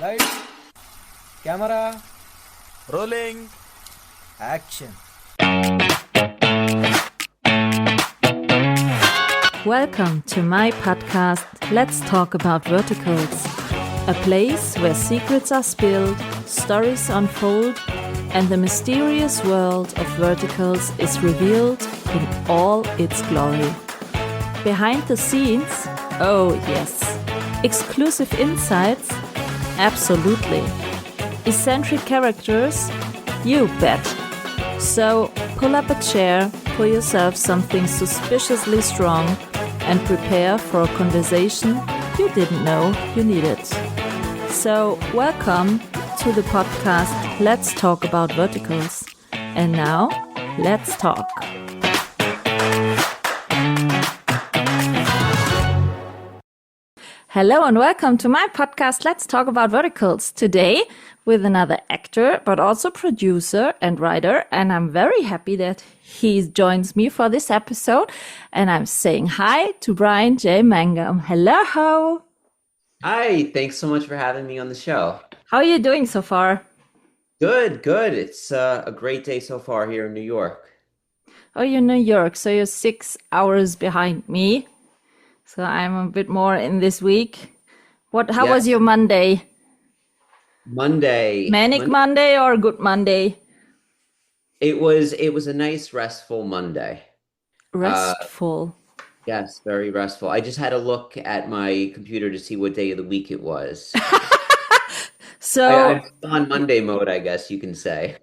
Lights, camera, Rolling. action. Welcome to my podcast, Let's Talk About Verticals, a place where secrets are spilled, stories unfold, and the mysterious world of verticals is revealed in all its glory. Behind the scenes, oh yes. Exclusive insights, absolutely. Eccentric characters, you bet. So pull up a chair, pour yourself something suspiciously strong, and prepare for a conversation you didn't know you needed. So welcome to the podcast Let's Talk About Verticals. And now, let's talk. Hello and welcome to my podcast Let's Talk About Verticals. Today with another actor, but also producer and writer. And I'm very happy that he joins me for this episode. And I'm saying hi to Bryan J. Mangam. Hello. Hi, thanks so much for having me on the show. How are you doing so far? Good, good. It's a great day so far here in New York. Oh, you're in New York, so you're 6 hours behind me. So I'm a bit more in this week. How Yeah. was your Monday? Manic Monday or good Monday? It was a nice restful Monday. Restful. Yes, very restful. I just had a look at my computer to see what day of the week it was. So I'm on Monday mode, I guess you can say.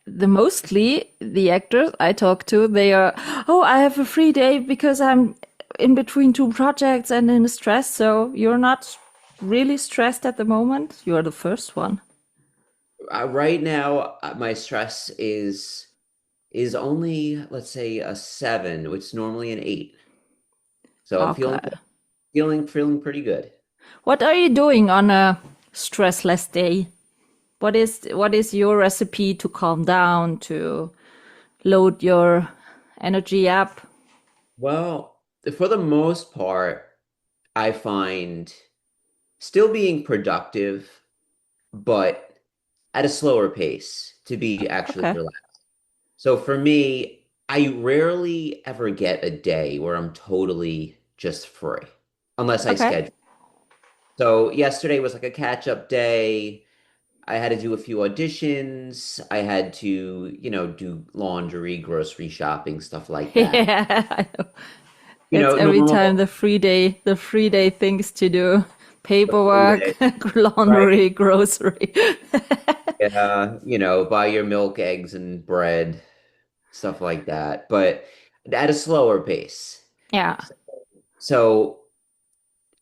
mostly the actors I talk to, they are, oh, I have a free day because I'm in between two projects and in stress. So you're not really stressed at the moment. You're the first one. Right now, my stress is only, let's say, a 7, which is normally an 8. So I'm Okay. feeling pretty good. What are you doing on a stressless day? What is your recipe to calm down, to load your energy up? Well, for the most part, I find still being productive, but at a slower pace to be actually Okay. relaxed. So for me, I rarely ever get a day where I'm totally just free, unless I Okay. schedule. So yesterday was like a catch-up day. I had to do a few auditions. I had to, do laundry, grocery shopping, stuff like that. Yeah, I know. It's every time Normal. the free day things to do. The free Paperwork, day, right? laundry, grocery. Yeah, buy your milk, eggs, and bread, stuff like that, but at a slower pace. Yeah. So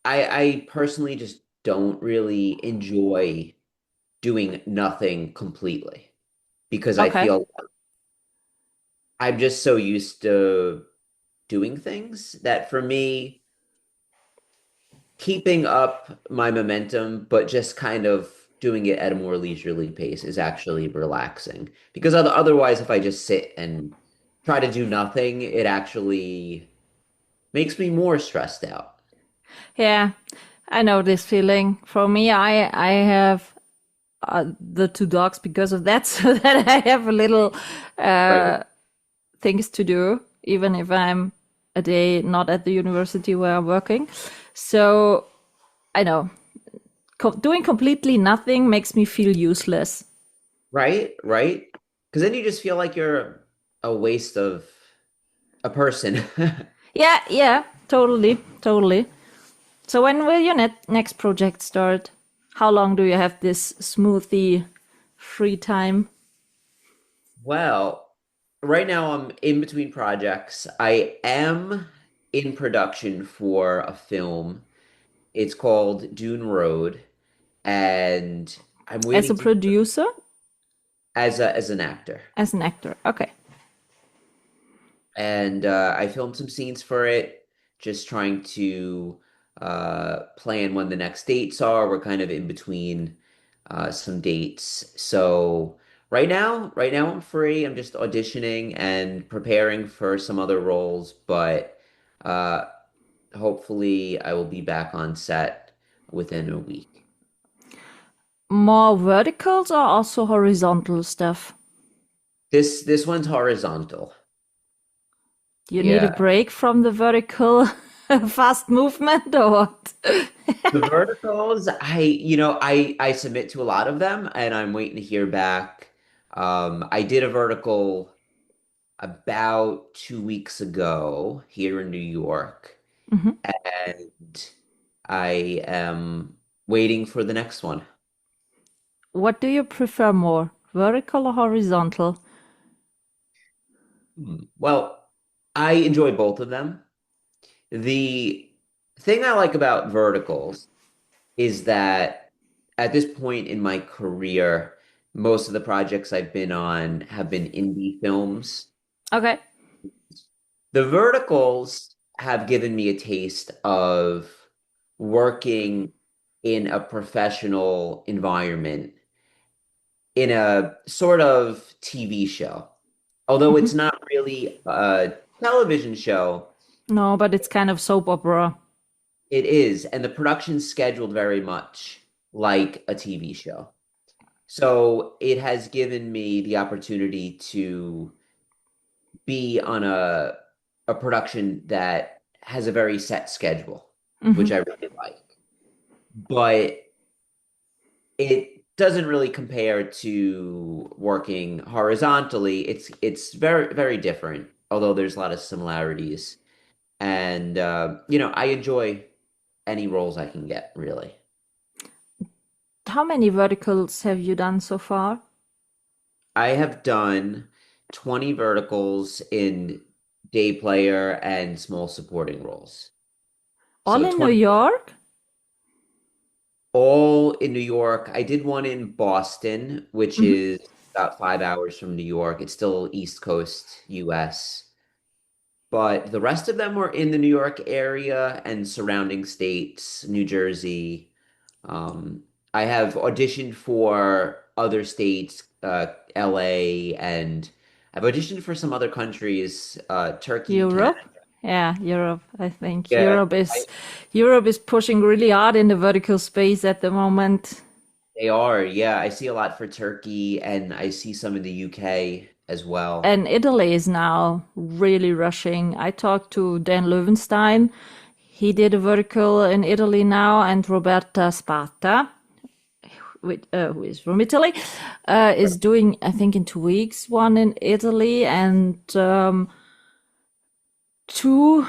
I personally just don't really enjoy doing nothing completely because I Okay. feel I'm just so used to doing things that for me, keeping up my momentum, but just kind of doing it at a more leisurely pace is actually relaxing. Because otherwise, if I just sit and try to do nothing, it actually makes me more stressed out. Yeah. I know this feeling. For me, I have the two dogs because of that, so that I have a little Right. things to do, even if I'm a day not at the university where I'm working. So I know doing completely nothing makes me feel useless. Right, right. Because then you just feel like you're a waste of a person. Yeah, totally. So when will your next project start? How long do you have this smoothie free time? Well, right now I'm in between projects. I am in production for a film. It's called Dune Road, and I'm As waiting a to hear producer, as an actor. as an actor? Okay. And I filmed some scenes for it, just trying to plan when the next dates are. We're kind of in between some dates. So right now I'm free. I'm just auditioning and preparing for some other roles, but uh, hopefully I will be back on set within a week. more verticals or also horizontal stuff? This one's horizontal. Do you need a Yeah. break from the vertical fast movement or what? The verticals, I submit to a lot of them and I'm waiting to hear back. I did a vertical about 2 weeks ago here in New York, Mhm. and I am waiting for the next one. What do you prefer more, vertical or horizontal? Well, I enjoy both of them. The thing I like about verticals is that at this point in my career, most of the projects I've been on have been indie films. Okay. The verticals have given me a taste of working in a professional environment in a sort of TV show. Although Mhm. it's not really a television show, No, but it's kind of soap opera. it is, and the production's scheduled very much like a TV show. So it has given me the opportunity to be on a production that has a very set schedule, which Hmm. I really like. But it doesn't really compare to working horizontally. It's very, very different, although there's a lot of similarities. And I enjoy any roles I can get, really. How many verticals have you done so far? I have done 20 verticals in day player and small supporting roles. All So in New 20 York? all in New York. I did one in Boston, which Hmm. is about 5 hours from New York. It's still East Coast, US. But the rest of them were in the New York area and surrounding states, New Jersey. Um, I have auditioned for other states, LA, and I've auditioned for some other countries, Turkey, Canada. Europe? Yeah, Europe, I think. Yeah, Europe is pushing really hard in the vertical space at the moment. they are. Yeah, I see a lot for Turkey, and I see some in the UK as well. And Italy is now really rushing. I talked to Dan Löwenstein. He did a vertical in Italy now, and Roberta Sparta, who is from Italy, is doing, I think, in 2 weeks, one in Italy, and two.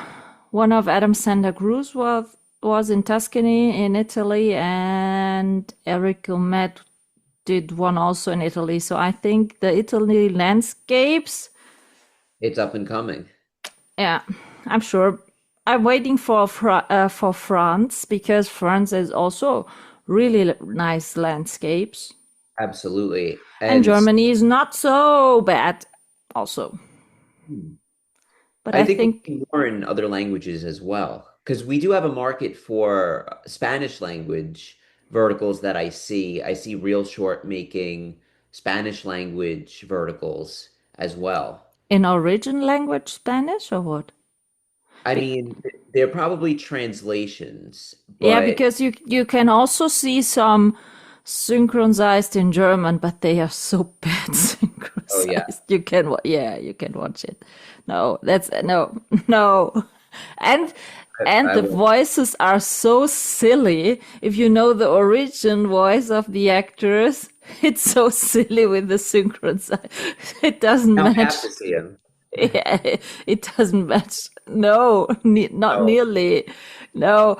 One of Adam Sandler Cruz was in Tuscany in Italy, and Eric Gilmet did one also in Italy. So I think the Italy landscapes, It's up and coming. yeah, I'm sure. I'm waiting for France because France is also really nice landscapes, Absolutely. and And Germany is not so bad also. But I I think we think can learn other languages as well, because we do have a market for Spanish language verticals that I see. I see Real Short making Spanish language verticals as well. in origin language Spanish or what? I mean, they're probably translations, Yeah, but because you can also see some synchronized in German, but they are so bad oh yeah, synchronized. Yeah, you can watch it. No, that's no, no. And I the will. voices are so silly. If you know the origin voice of the actors, it's so silly with the synchronized. It doesn't Now I match. have to see him. Yeah, it doesn't match. No, not Oh, nearly. No,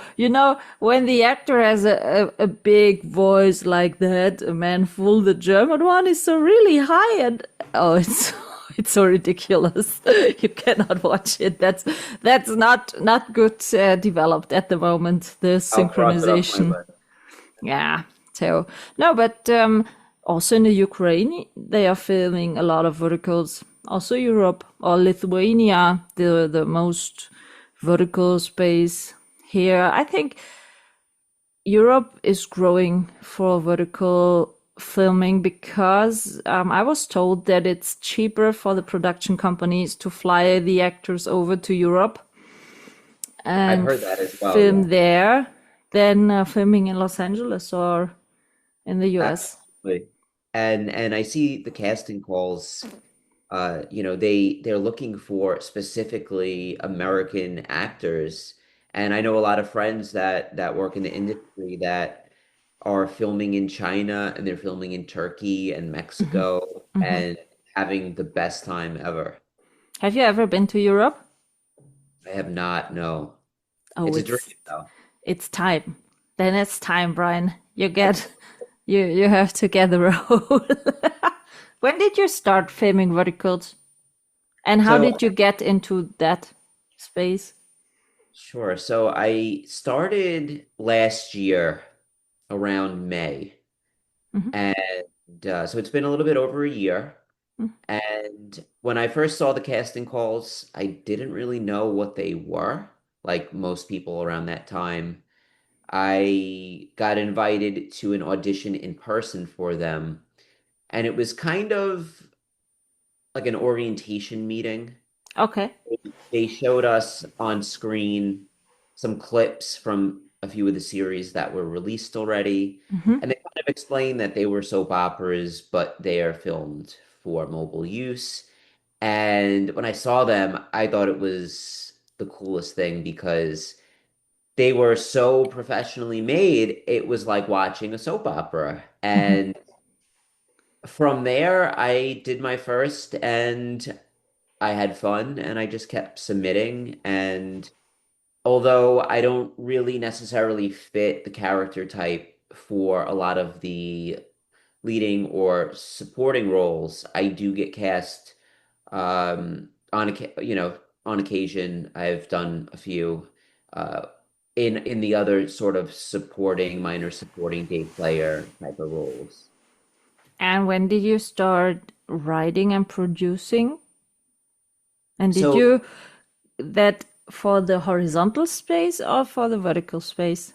when the actor has a big voice like that, a man full, the German one is so really high, and oh, it's it's so ridiculous. You cannot watch it. That's not good developed at the moment. The I'll cross it off my synchronization. list. Yeah. So no, but also in the Ukraine, they are filming a lot of verticals. Also Europe or Lithuania, the most vertical space here. I think Europe is growing for vertical filming because I was told that it's cheaper for the production companies to fly the actors over to Europe I've and heard that as well. film Yeah. there than filming in Los Angeles or in the US? Absolutely. And I see the casting calls, they're looking for specifically American actors. And I know a lot of friends that work in the industry that are filming in China and they're filming in Turkey and Mhm. Mexico Mhm. and having the best time ever. Have you ever been to Europe? I have not, no. Oh, It's a dream though. it's time. Then it's time, Brian. You have to get the role. When did you start filming verticals? And how So did you get into that space? sure. So I started last year around May. Mhm. And so it's been a little bit over a year. Mhm. And when I first saw the casting calls, I didn't really know what they were, like most people around that time. I got invited to an audition in person for them, and it was kind of like an orientation meeting. Okay. They showed us on screen some clips from a few of the series that were released already, Mhm. and they kind of explained that they were soap operas, but they are filmed for mobile use. And when I saw them, I thought it was the coolest thing because they were so professionally made. It was like watching a soap opera. Mhm. And from there, I did my first and I had fun and I just kept submitting. And although I don't really necessarily fit the character type for a lot of the leading or supporting roles, I do get cast on occasion. I've done a few uh, in the other sort of supporting, minor supporting day player type of roles. And when did you start writing and producing? And did So you that for the horizontal space or for the vertical space?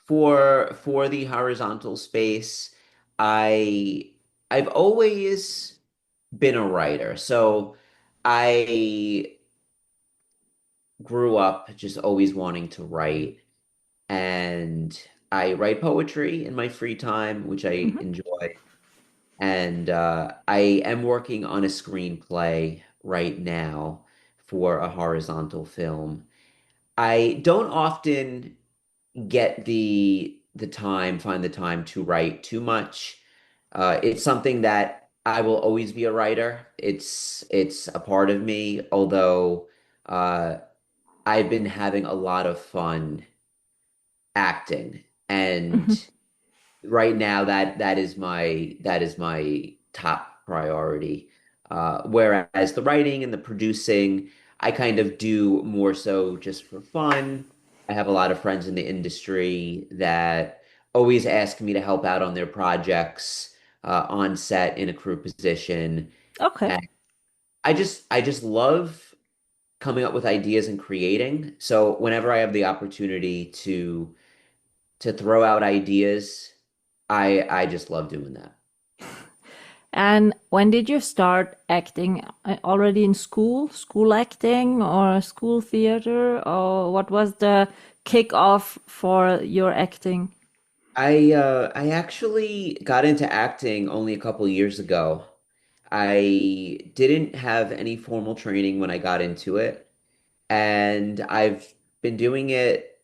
for the horizontal space, I I've always been a writer. So I grew up just always wanting to write, and I write poetry in my free time, which I Mhm. enjoy. And I am working on a screenplay right now for a horizontal film. I don't often get find the time to write too much. It's something that I will always be a writer. It's a part of me, although uh, I've been having a lot of fun acting, and Mhm. right now that is my top priority. Whereas the writing and the producing, I kind of do more so just for fun. I have a lot of friends in the industry that always ask me to help out on their projects, on set in a crew position. Okay. And I just love coming up with ideas and creating. So whenever I have the opportunity to throw out ideas, I just love doing that. And when did you start acting? Already in school, school acting or school theater? Or what was the kick-off for your acting? I actually got into acting only a couple years ago. I didn't have any formal training when I got into it, and I've been doing it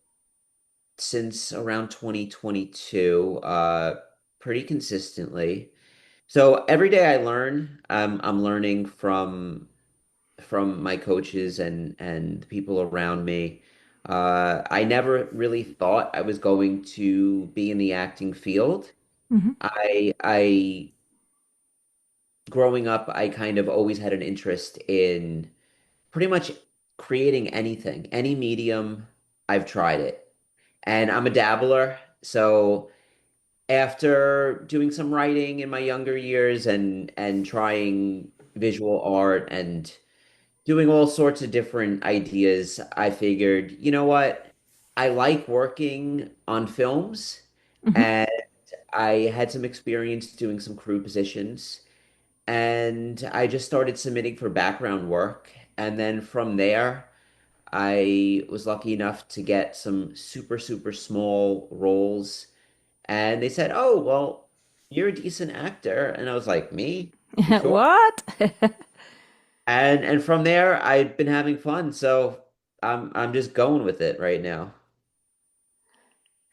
since around 2022, pretty consistently. So every day I learn. I'm learning from my coaches and the people around me. I never really thought I was going to be in the acting field. Mhm. I growing up, I kind of always had an interest in pretty much creating anything, any medium. I've tried it, and I'm a dabbler. So after doing some writing in my younger years and trying visual art and doing all sorts of different ideas, I figured, you know what? I like working on films, Mhm. and I had some experience doing some crew positions, and I just started submitting for background work. And then from there, I was lucky enough to get some super, super small roles And they said, "Oh, well, you're a decent actor." And I was like, "Me? You sure?" What? And from there, I've been having fun, so I'm just going with it right now.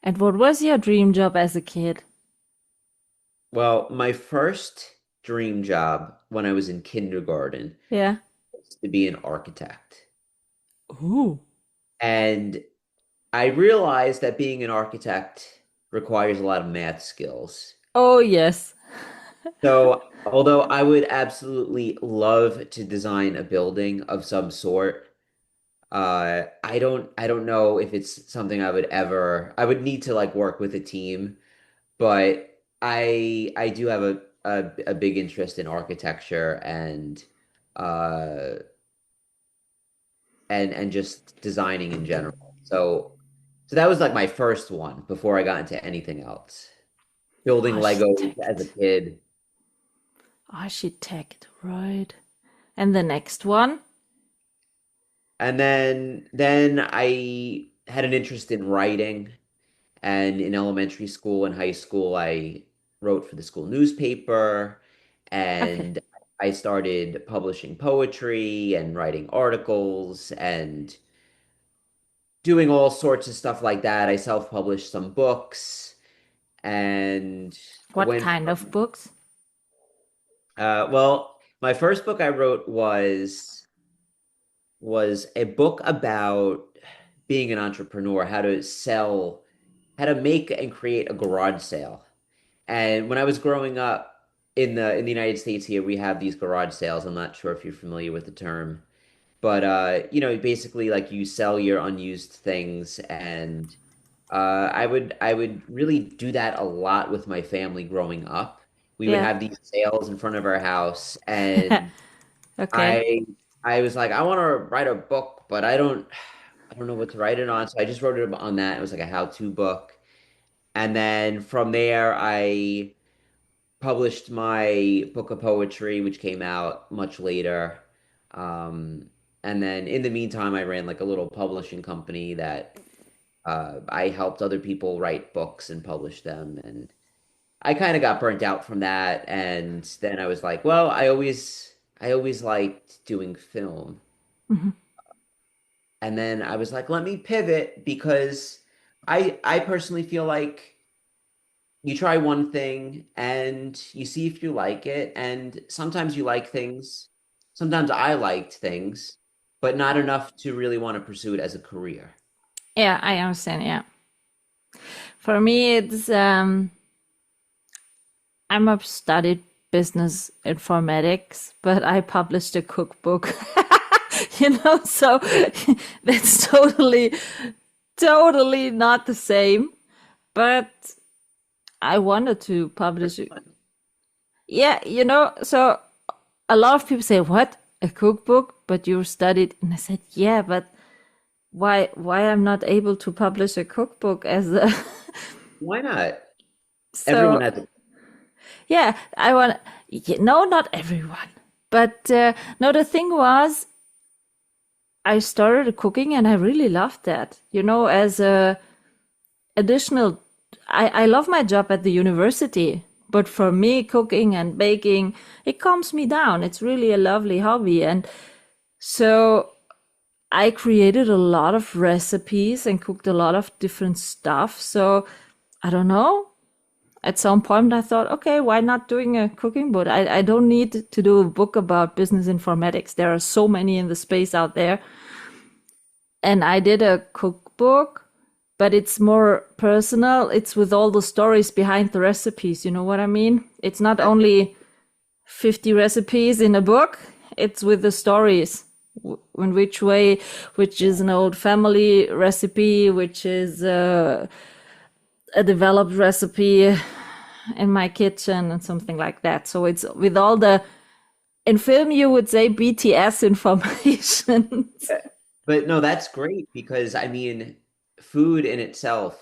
And what was your dream job as a kid? Well, my first dream job when I was in kindergarten Yeah. was to be an architect. Ooh. And I realized that being an architect requires a lot of math skills. Oh, yes. So, although I would absolutely love to design a building of some sort, I don't know if it's something I would need to like work with a team, but I do have a big interest in architecture uh and just designing in general. So that was like my first one before I got into anything else. Building Legos as a Architect. kid. Architect, right. And the next one? And then I had an interest in writing. And in elementary school and high school, I wrote for the school newspaper Okay. and I started publishing poetry and writing articles and doing all sorts of stuff like that. I self-published some books and What went kind of from, books? well, my first book I wrote was a book about being an entrepreneur, how to make and create a garage sale. And when I was growing up in the United States here, we have these garage sales. I'm not sure if you're familiar with the term, but basically like you sell your unused things and I would really do that a lot with my family growing up. We would Yeah. have these sales in front of our house and Okay. I I was like, I want to write a book, but I don't know what to write it on. So I just wrote it on that. It was like a how-to book. And then from there, I published my book of poetry, which came out much later. And then in the meantime, I ran like a little publishing company that I helped other people write books and publish them. And I kind of got burnt out from that. And then I was like, well, I always liked doing film. Mhm. And then I was like, let me pivot because I personally feel like you try one thing and you see if you like it. And sometimes you like things. Sometimes I liked things, but not enough to really want to pursue it as a career. Yeah, I understand. Yeah. For me, it's I'm a studied business informatics, but I published a cookbook. So that's totally not the same. But I wanted to publish it. Yeah, so a lot of people say, "What? A cookbook? But you studied?" And I said, "Yeah, but why I'm not able to publish a cookbook as a Why not? Everyone so has a yeah, I want no, not everyone. But no, the thing was I started cooking and I really loved that. As a additional I love my job at the university, but for me cooking and baking, it calms me down. It's really a lovely hobby. And so I created a lot of recipes and cooked a lot of different stuff. So I don't know. At some point, I thought, okay, why not doing a cooking book? I don't need to do a book about business informatics. There are so many in the space out there. And I did a cookbook, but it's more personal. It's with all the stories behind the recipes. You know what I mean? It's not that, only 50 recipes in a book, it's with the stories. In which way, which is an old family recipe, which is a developed recipe in my kitchen and something like that. So it's with all the, in film, you would say BTS information. but no, that's great because I mean, food in itself,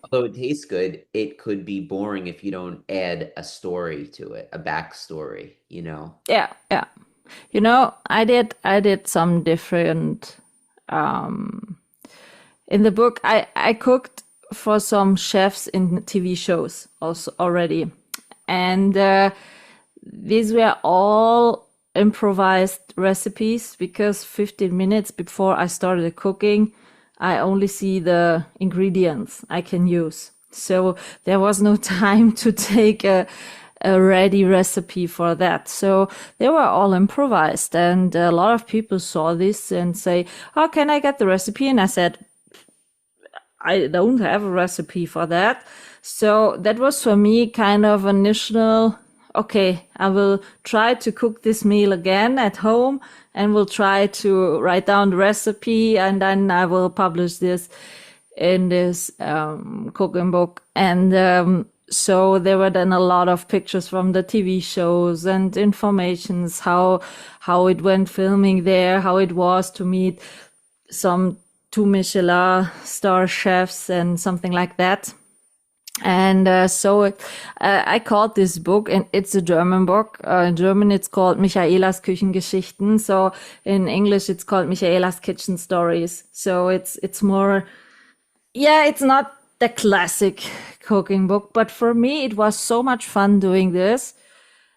although it tastes good, it could be boring if you don't add a story to it, a backstory. Yeah, yeah. I did some different, in the book, I cooked for some chefs in TV shows also already. And these were all improvised recipes because 15 minutes before I started cooking, I only see the ingredients I can use. So there was no time to take a ready recipe for that. So they were all improvised. And a lot of people saw this and say, "Oh, can I get the recipe?" And I said, I don't have a recipe for that. So that was for me kind of initial, okay, I will try to cook this meal again at home and will try to write down the recipe, and then I will publish this in this cooking book. And so there were then a lot of pictures from the TV shows and informations, how it went filming there, how it was to meet some 2 Michelin star chefs and something like that. And I called this book, and it's a German book. In German, it's called Michaelas Küchengeschichten. So in English, it's called Michaelas Kitchen Stories. So it's more, yeah, it's not the classic cooking book, but for me, it was so much fun doing this.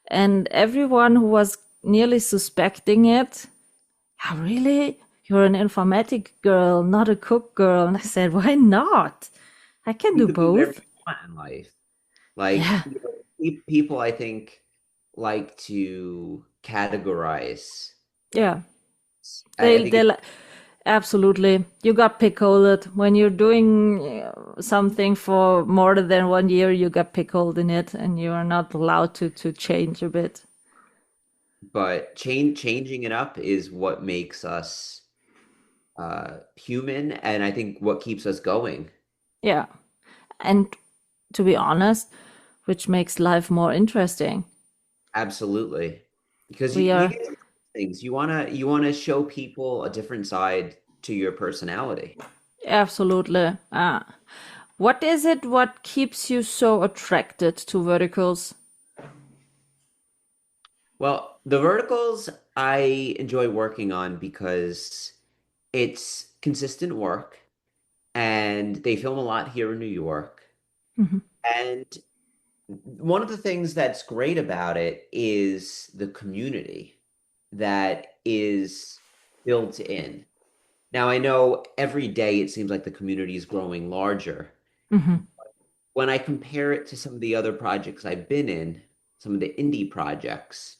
And everyone who was nearly suspecting it, "Oh, really? You're an informatic girl, not a cook girl." And I said, "Why not? I can You do could do whatever both." you want in life. Like, Yeah, people, I think, like to categorize. yeah. I They think it's, absolutely. You got pickled when you're doing something for more than 1 year. You got pickled in it, and you are not allowed to change a bit. but changing it up is what makes us human, and I think what keeps us going. Yeah, and to be honest, which makes life more interesting. Absolutely. Because We you are get to do things. You wanna show people a different side to your personality. absolutely. What is it? What keeps you so attracted to verticals? Well, the verticals I enjoy working on because it's consistent work and they film a lot here in New York. Mhm. And one of the things that's great about it is the community that is built in. Now, I know every day it seems like the community is growing larger. Mhm. When I compare it to some of the other projects I've been in, some of the indie projects,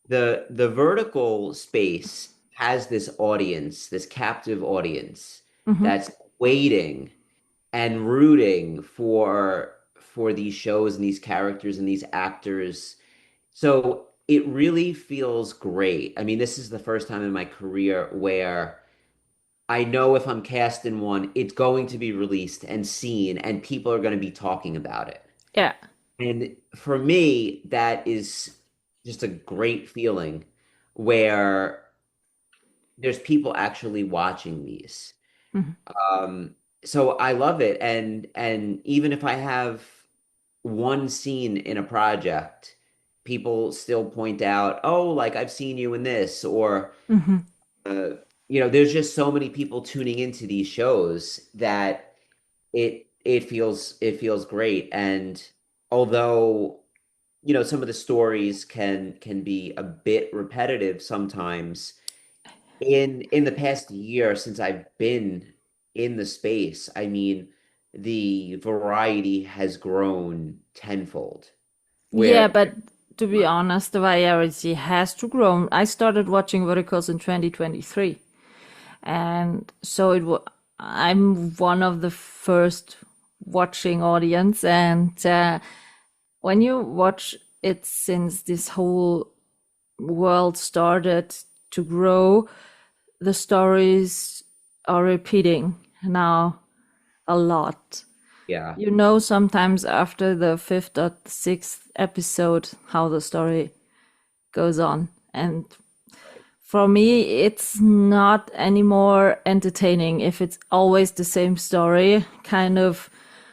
the vertical space has this audience, this captive audience Mhm. that's waiting and rooting for these shows and these characters and these actors. So it really feels great. I mean, this is the first time in my career where I know if I'm cast in one, it's going to be released and seen, and people are going to be talking about it. Yeah. And for me, that is just a great feeling where there's people actually watching these. Mhm. Um, so I love it. And even if I have one scene in a project, people still point out, "Oh, like I've seen you in this," or Mhm. uh, there's just so many people tuning into these shows that it feels great. And although some of the stories can be a bit repetitive sometimes, in the past year since I've been in the space, I mean, the variety has grown tenfold. Yeah, Where but to be honest, the variety has to grow. I started watching verticals in 2023, and so I'm one of the first watching audience. And when you watch it since this whole world started to grow, the stories are repeating now a lot. yeah, You know, sometimes after the fifth or sixth episode, how the story goes on. And for me, it's not anymore entertaining if it's always the same story. Kind of,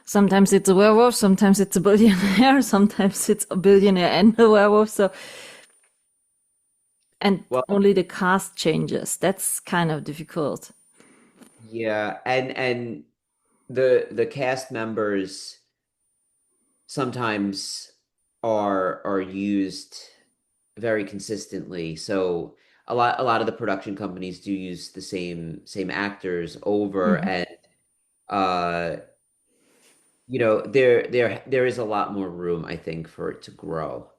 sometimes it's a werewolf, sometimes it's a billionaire, sometimes it's a billionaire and a werewolf. So, and well, only the cast changes. That's kind of difficult. yeah, and the cast members sometimes are used very consistently. So a lot of the production companies do use the same actors over, Hmm. and uh there is a lot more room, I think, for it to grow.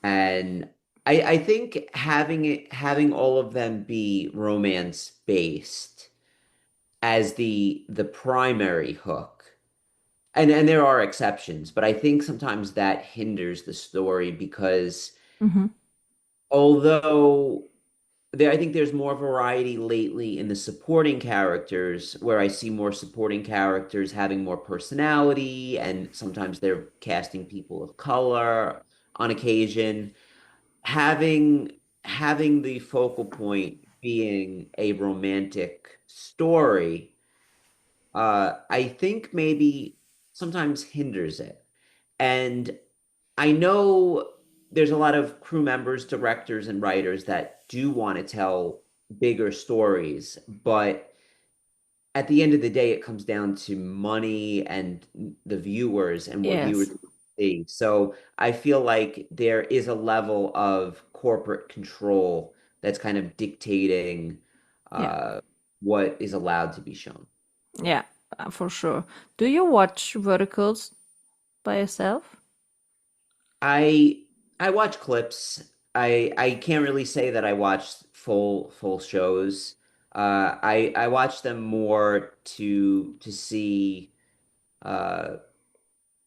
And I think having all of them be romance based as the primary hook, and there are exceptions, but I think sometimes that hinders the story because Hmm. although I think there's more variety lately in the supporting characters, where I see more supporting characters having more personality, and sometimes they're casting people of color on occasion. Having having the focal point being a romantic story, I think maybe sometimes hinders it. And I know there's a lot of crew members, directors, and writers that do want to tell bigger stories, but at the end of the day, it comes down to money and the viewers and what viewers Yes. see. So I feel like there is a level of corporate control that's kind of dictating Yeah. uh, what is allowed to be shown. Yeah, for sure. Do you watch verticals by yourself? I I watch clips. I can't really say that I watch full shows. I watch them more to see uh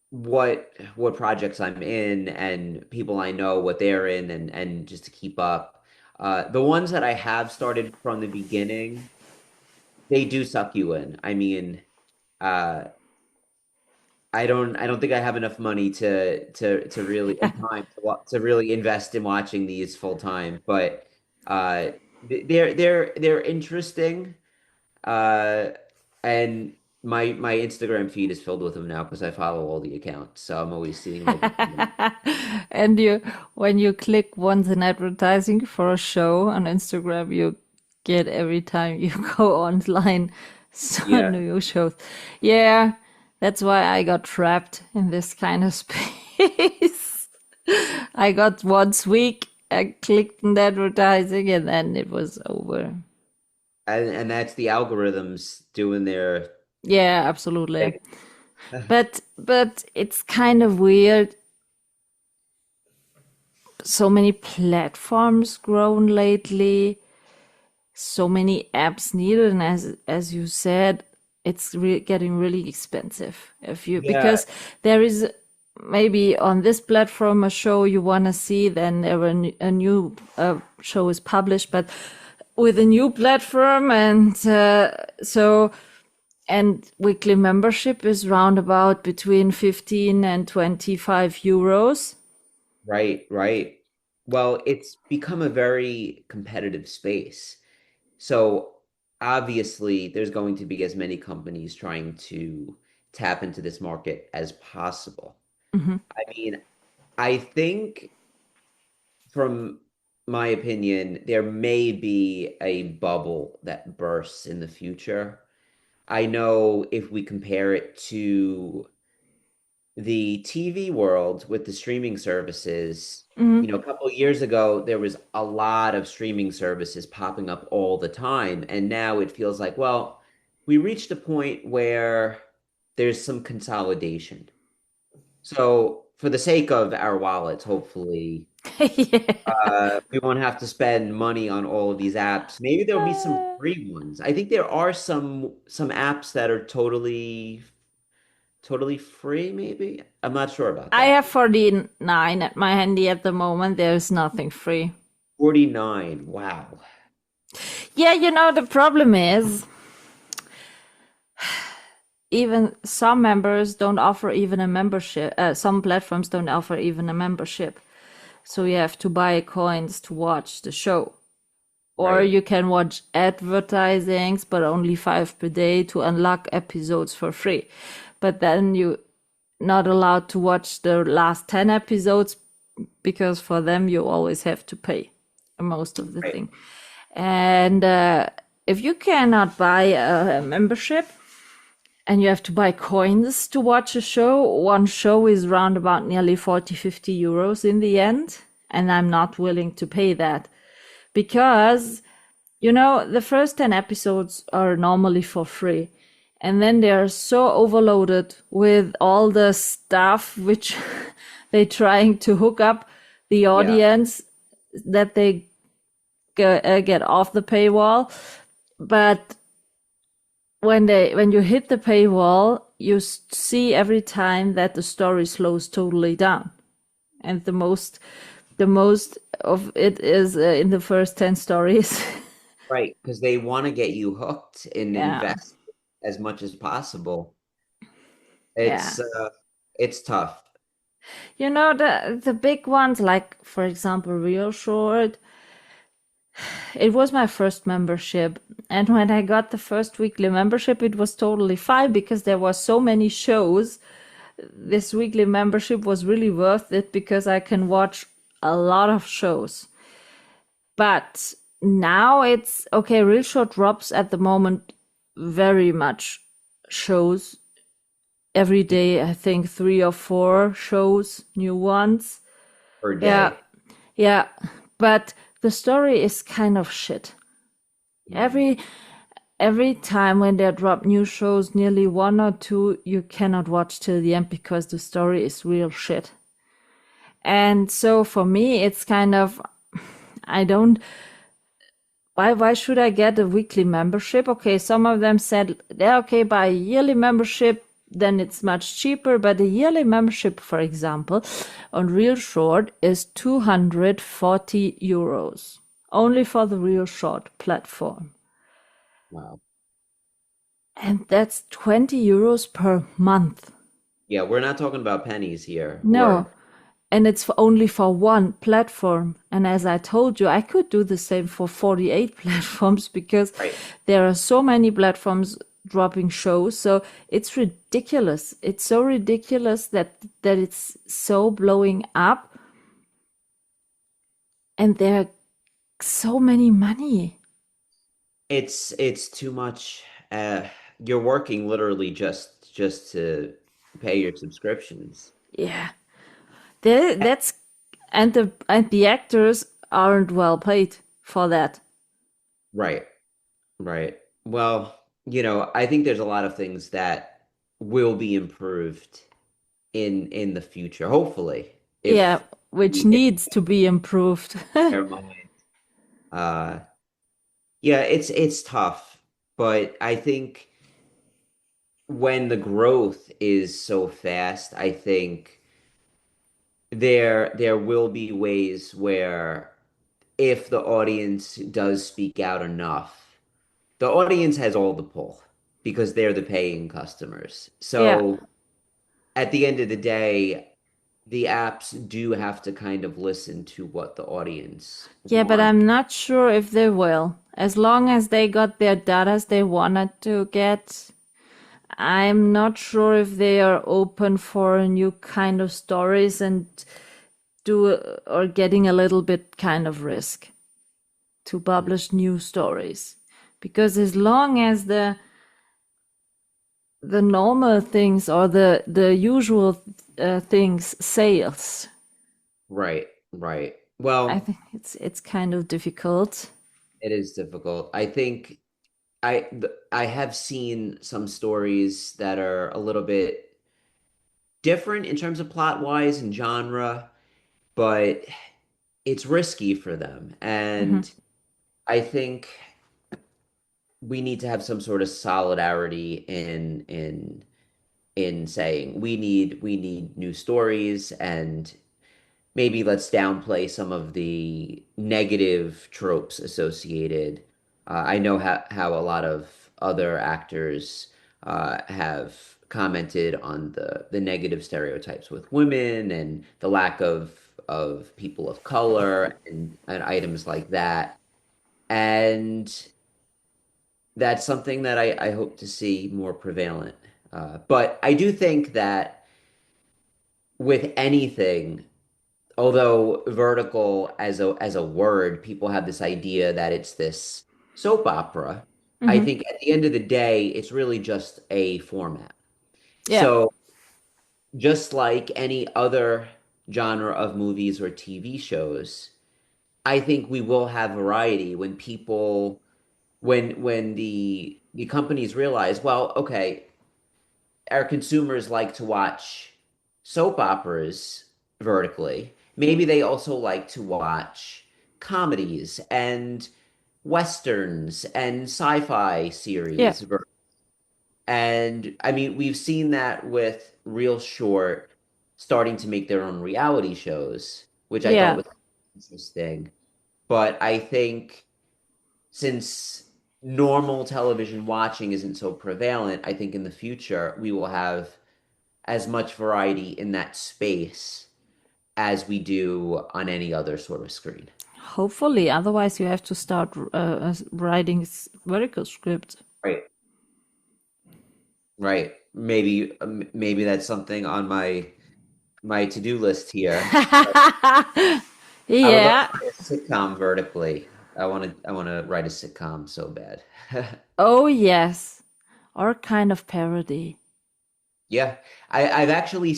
what projects I'm in and people I know what they're in, and just to keep up. The ones that I have started from the beginning, they do suck you in. I mean, uh I don't think I have enough money to really, and time to really invest in watching these full time, but uh they're interesting. Uh and my Instagram feed is filled with them now because I follow all the accounts. So I'm always seeing like And when you click once an advertising for a show on Instagram, you get every time you go online some yeah. new shows. Yeah, that's why I got trapped in this kind of space. I got once week, I clicked on the advertising, and then it was over. And that's the algorithms doing their Yeah, absolutely. thing. But it's kind of weird. So many platforms grown lately, so many apps needed, and as you said, it's getting really expensive. If you Yeah, because there is maybe on this platform a show you want to see, then a new show is published, but with a new platform, and so and weekly membership is roundabout between 15 and 25 euros. right, right. Well, it's become a very competitive space. So obviously, there's going to be as many companies trying to tap into this market as possible. Hmm. I mean, I think from my opinion, there may be a bubble that bursts in the future. I know if we compare it to the TV world with the streaming services, Hmm. a couple of years ago, there was a lot of streaming services popping up all the time. And now it feels like, well, we reached a point where there's some consolidation. So, for the sake of our wallets, hopefully, Yeah. we won't have to spend money on all of these apps. Maybe there'll be some Uh, free ones. I think there are some apps that are totally free, maybe. I'm not sure about I that. have 49 at my handy at the moment. There's nothing free. 49. Wow. Yeah, the problem is even some members don't offer even a membership. Some platforms don't offer even a membership. So you have to buy coins to watch the show. Or Right. you can watch advertisings, but only 5 per day to unlock episodes for free. But then you not allowed to watch the last 10 episodes because for them you always have to pay most of the Right. thing. And if you cannot buy a membership, And you have to buy coins to watch a show. One show is round about nearly 40, 50 euros in the end. And I'm not willing to pay that because, the first 10 episodes are normally for free. And then they are so overloaded with all the stuff which they're trying to hook up the Yeah. audience that they get off the paywall. But when you hit the paywall, you see every time that the story slows totally down, and the most of it is in the first 10 stories. Right, because they want to get you hooked and Yeah, invest as much as possible. yeah. It's tough. The big ones, like for example Real Short, it was my first membership, and when I got the first weekly membership it was totally fine because there were so many shows. This weekly membership was really worth it because I can watch a lot of shows. But now it's okay. Real Short drops at the moment very much shows every day. I think 3 or 4 shows, new ones. Per Yeah, day. yeah. But the story is kind of shit. Mm. Every time when they drop new shows, nearly 1 or 2, you cannot watch till the end because the story is real shit. And so for me, it's kind of, I don't, why should I get a weekly membership? Okay, some of them said, yeah, okay, buy a yearly membership, then it's much cheaper. But a yearly membership, for example, on Real Short is 240 euros only for the Real Short platform. Wow. And that's 20 euros per month. Yeah, we're not talking about pennies here. No, and it's only for one platform. And as I told you, I could do the same for 48 platforms because Right. there are so many platforms dropping shows. So it's ridiculous. It's so ridiculous that it's so blowing up, and there are so many money. It's too much. You're working literally just to pay your subscriptions. Yeah, that's and the actors aren't well paid for that. Right. Right. Well, I think there's a lot of things that will be improved in the future, hopefully, Yeah, if which we get needs to be improved. their mind. Uh, yeah, it's tough, but I think when the growth is so fast, I think there will be ways where if the audience does speak out enough, the audience has all the pull because they're the paying customers. Yeah. So at the end of the day, the apps do have to kind of listen to what the audience Yeah, but wants. I'm not sure if they will. As long as they got their datas they wanted to get, I'm not sure if they are open for a new kind of stories and do or getting a little bit kind of risk to publish new stories. Because as long as the normal things or the usual things sales, Right, right. I Well, think it's kind of difficult. it is difficult. I think I have seen some stories that are a little bit different in terms of plot wise and genre, but it's risky for them. Hmm. And I think we need to have some sort of solidarity in saying we need new stories, and maybe let's downplay some of the negative tropes associated. I know how a lot of other actors have commented on the negative stereotypes with women and the lack of people of color and items like that. And that's something that I hope to see more prevalent. But I do think that with anything, although vertical as a word, people have this idea that it's this soap opera. I Hmm. think at the end of the day, it's really just a format. Yeah. So just like any other genre of movies or TV shows, I think we will have variety when people when the companies realize, well, okay, our consumers like to watch soap operas vertically. Maybe they also like to watch comedies and westerns and sci-fi Yeah. series. And I mean, we've seen that with Real Short starting to make their own reality shows, which I thought Yeah. was interesting. But I think since normal television watching isn't so prevalent, I think in the future we will have as much variety in that space as we do on any other sort of screen. Hopefully, otherwise you have to start writing vertical scripts. Right. Right. Maybe that's something on my to-do list here. I would love to Yeah. write a sitcom vertically. I want to write a sitcom so bad. Oh, yes. Or kind of parody. Yeah. I've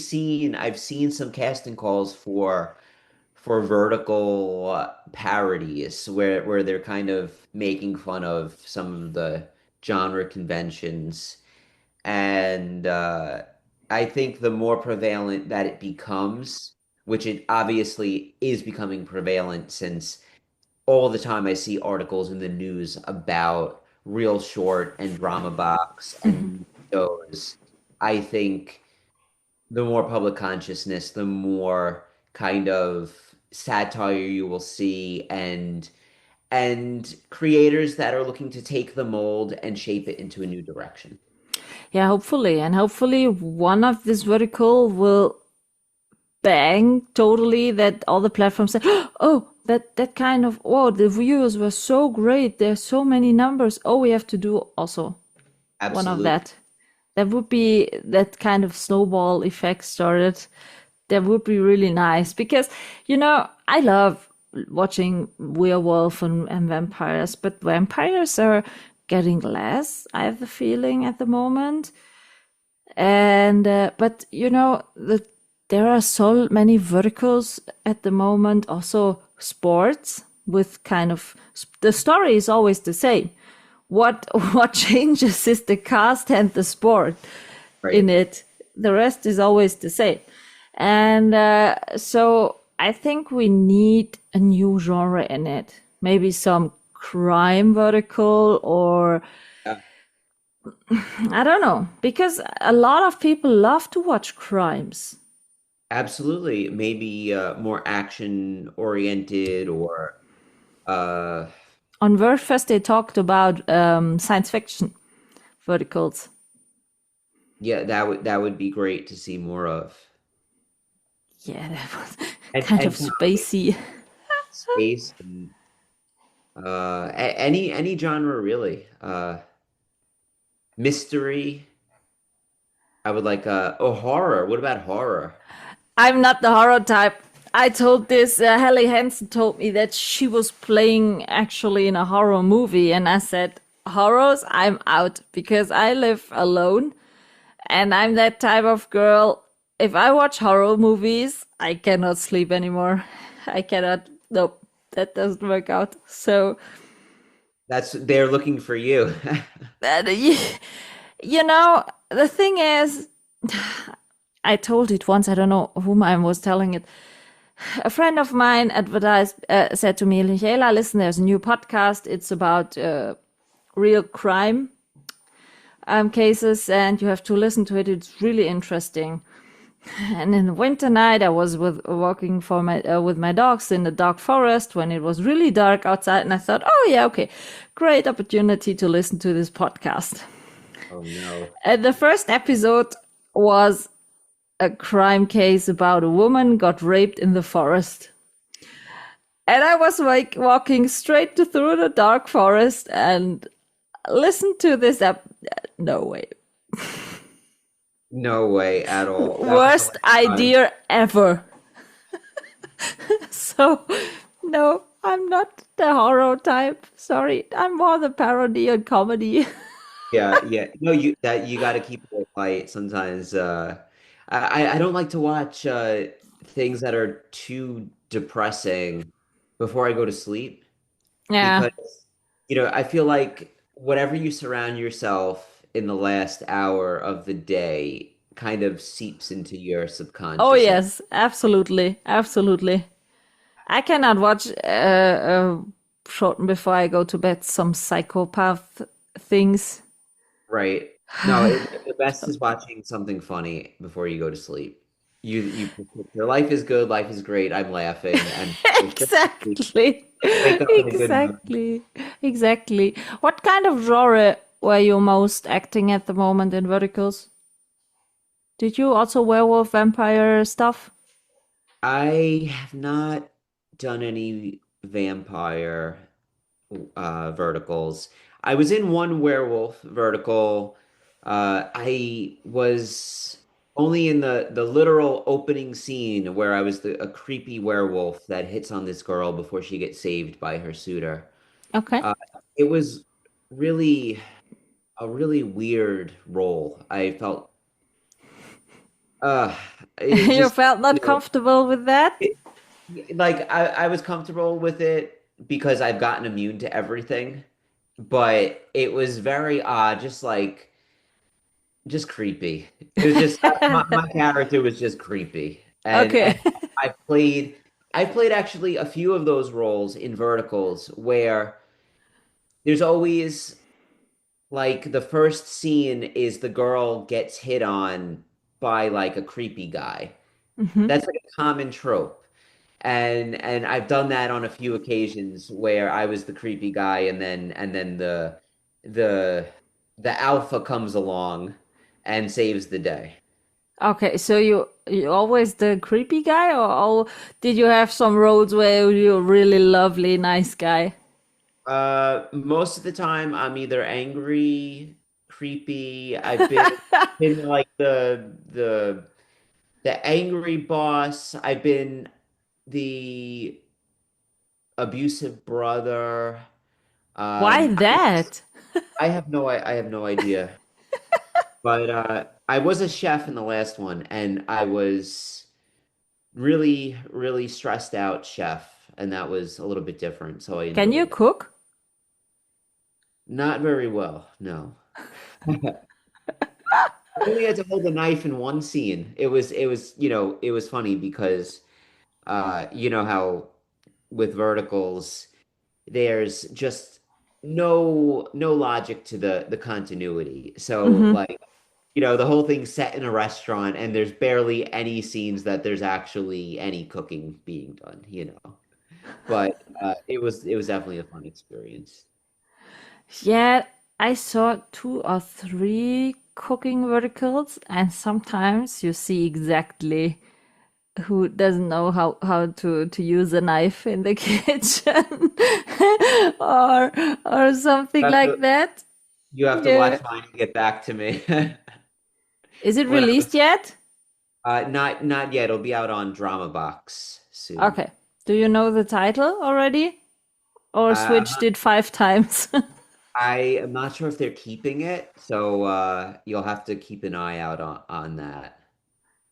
seen some casting calls for vertical parodies where they're kind of making fun of some of the genre conventions. And I think the more prevalent that it becomes, which it obviously is becoming prevalent since all the time I see articles in the news about Real Short and Drama Box Mhm. and shows. I think the more public consciousness, the more kind of satire you will see and creators that are looking to take the mold and shape it into a new direction. Yeah, hopefully. And hopefully one of this vertical will bang totally that all the platforms say, oh, that kind of, oh, the views were so great. There's so many numbers. Oh, we have to do also one of Absolutely. that. That would be that kind of snowball effect started. That would be really nice because, I love watching werewolf and vampires, but vampires are getting less, I have the feeling at the moment. And but there are so many verticals at the moment, also sports with kind of the story is always the same. What what changes is the cast and the sport in Right. it. The rest is always the same. And so I think we need a new genre in it. Maybe some crime vertical, or Yeah, I don't know, because a lot of people love to watch crimes. absolutely. Maybe more action oriented or uh On WordFest, they talked about science fiction verticals. yeah, that would be great to see more of. Yeah, that was And kind of and comedy, spacey. space and any genre really. Mystery. I would like horror. What about horror? I'm not the horror type. I told this, Helly Hansen told me that she was playing actually in a horror movie, and I said, horrors, I'm out because I live alone and I'm that type of girl. If I watch horror movies, I cannot sleep anymore. I cannot, nope, that doesn't work out. So, They're looking for you. uh, the thing is, I told it once, I don't know whom I was telling it. A friend of mine said to me, Michaela, listen, there's a new podcast. It's about real crime cases, and you have to listen to it. It's really interesting. And in the winter night, I was walking with my dogs in the dark forest when it was really dark outside, and I thought, oh yeah, okay, great opportunity to listen to this podcast. Oh no. And the first episode was a crime case about a woman got raped in the forest. And I was like walking straight through the dark forest and listened to this no way. No way at all. That was a Worst waste of time. idea ever. So, no, I'm not the horror type. Sorry, I'm more the parody and comedy. Yeah, yeah. No, you got to keep it light sometimes. I don't like to watch things that are too depressing before I go to sleep Yeah. because I feel like whatever you surround yourself in the last hour of the day kind of seeps into your Oh subconscious. yes, absolutely, absolutely. I cannot watch short before I go to bed some psychopath things. Right. No, the best is watching something funny before you go to sleep. You your life is good, life is great. I'm laughing, and Exactly. wake up in a good mood. Exactly. Exactly. What kind of genre were you most acting at the moment in Verticals? Did you also werewolf vampire stuff? I have not done any vampire verticals. I was in one werewolf vertical. I was only in the literal opening scene where I was a creepy werewolf that hits on this girl before she gets saved by her suitor. Okay. Uh, it was really a really weird role. I felt uh it You just felt not comfortable with that? it, like I was comfortable with it because I've gotten immune to everything, but it was very odd, just creepy. It was just my character was just creepy. And Okay. I played I played actually a few of those roles in verticals where there's always like the first scene is the girl gets hit on by like a creepy guy. Hmm. That's like a common trope. And I've done that on a few occasions where I was the creepy guy and then the the alpha comes along and saves the day. Okay, so you always the creepy guy, or did you have some roles where you're really lovely, nice guy? Most of the time I'm either angry, creepy. I've been like the angry boss. I've been the abusive brother. Why I was that? I have no idea. But I was a chef in the last one, and I was really, really stressed out chef, and that was a little bit different, so I Can enjoyed you it. cook? Not very well, no. I only had to hold a knife in one scene. It was funny because you know how with verticals, there's just no logic to the continuity. So Mm-hmm. like the whole thing's set in a restaurant and there's barely any scenes that there's actually any cooking being done. But it was definitely a fun experience. Yeah, I saw two or three cooking verticals, and sometimes you see exactly who doesn't know how to use a knife in the kitchen or something You have like to that. you have to Yeah. watch mine to get back to me. Is it When I released was yet? not yet. It'll be out on Drama Box soon. Okay. Do you know the title already? Or I'm switched not it 5 times? I am not sure if they're keeping it, so you'll have to keep an eye out on that.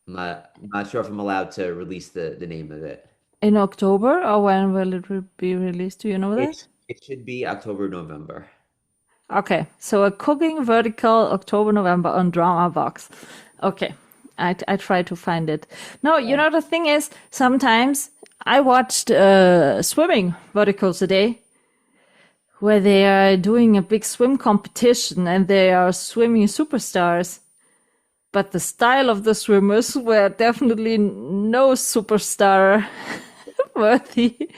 I'm not sure if I'm allowed to release the name of it. In October, or when will it be released? Do you know that? It should be October, November. Okay, so a cooking vertical October, November on Drama Box. Okay, I try to find it. No, you Yeah. know, the thing is, sometimes I watched swimming verticals today where they are doing a big swim competition and they are swimming superstars. But the style of the swimmers were definitely no superstar worthy.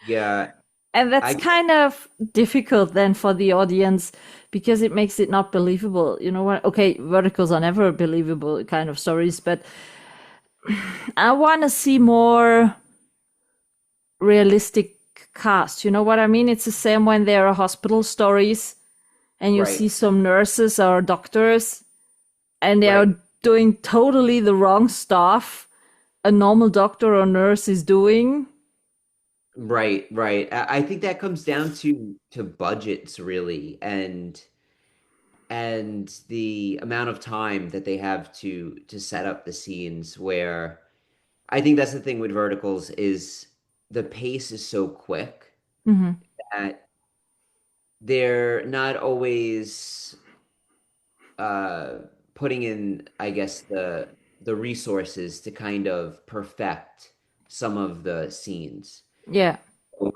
Yeah, And that's I kind of difficult then for the audience because it makes it not believable. You know what? Okay, verticals are never believable kind of stories, but I want to see more realistic cast. You know what I mean? It's the same when there are hospital stories and you right, see some nurses or doctors and they right. are doing totally the wrong stuff a normal doctor or nurse is doing. Right, right. I think that comes down to budgets really and the amount of time that they have to set up the scenes where I think that's the thing with verticals is the pace is so quick Hmm. that they're not always uh putting in, I guess, the resources to kind of perfect some of the scenes. Yeah.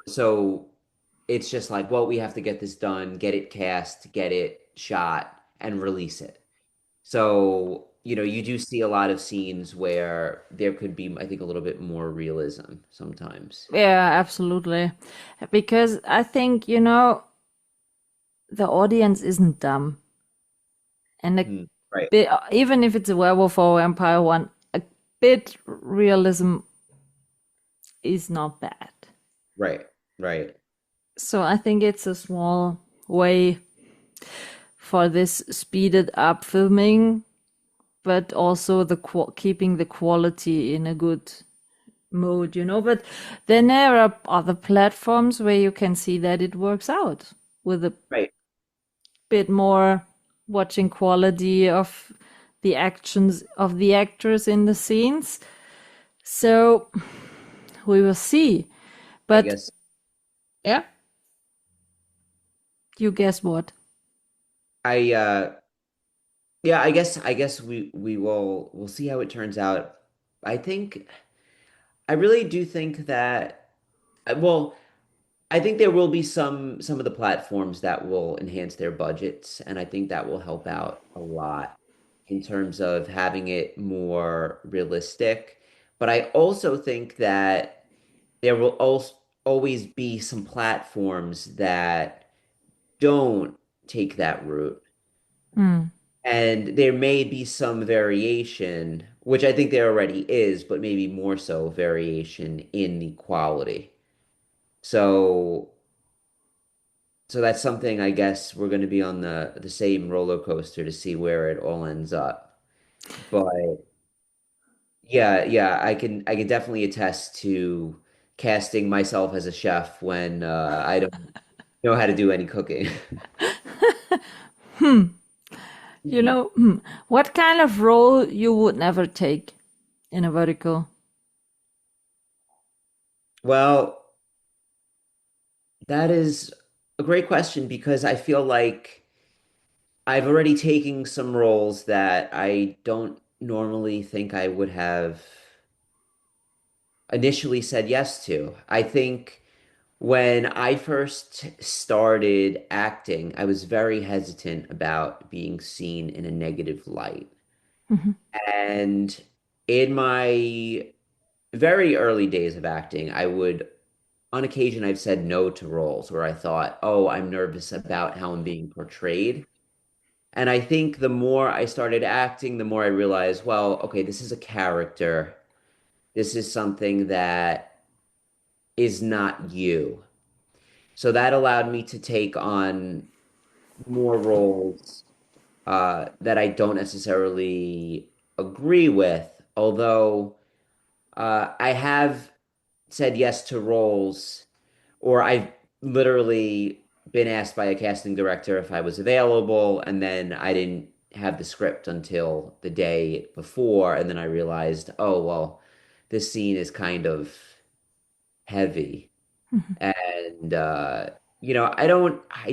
So it's just like, well, we have to get this done, get it cast, get it shot, and release it. So, you do see a lot of scenes where there could be, I think, a little bit more realism sometimes. Yeah, absolutely. Because I think, the audience isn't dumb. And a Hmm. Right, bit, even if it's a werewolf or vampire one, a bit realism is not bad. right, right. So I think it's a small way for this speeded up filming, but also the keeping the quality in a good mode. But then there are other platforms where you can see that it works out with a Right. bit more watching quality of the actions of the actors in the scenes. So we will see. I But guess yeah, you guess what? I yeah, I guess we'll see how it turns out. I think I really do think that well, I think there will be some of the platforms that will enhance their budgets, and I think that will help out a lot in terms of having it more realistic. But I also think that there will also always be some platforms that don't take that route. Mm. And there may be some variation, which I think there already is, but maybe more so variation in the quality. So So that's something I guess we're going to be on the same roller coaster to see where it all ends up. But yeah, yeah, I can definitely attest to casting myself as a chef when I don't know how to do any cooking. What kind of role you would never take in a vertical? Well, that is a great question because I feel like I've already taken some roles that I don't normally think I would have initially said yes to. I think when I first started acting, I was very hesitant about being seen in a negative light. Mhm. And in my very early days of acting, on occasion, I've said no to roles where I thought, oh, I'm nervous about how I'm being portrayed. And I think the more I started acting, the more I realized, well, okay, this is a character. This is something that is not you. So that allowed me to take on more roles that I don't necessarily agree with, although I have said yes to roles, or I've literally been asked by a casting director if I was available, and then I didn't have the script until the day before, and then I realized, oh, well, this scene is kind of heavy. And I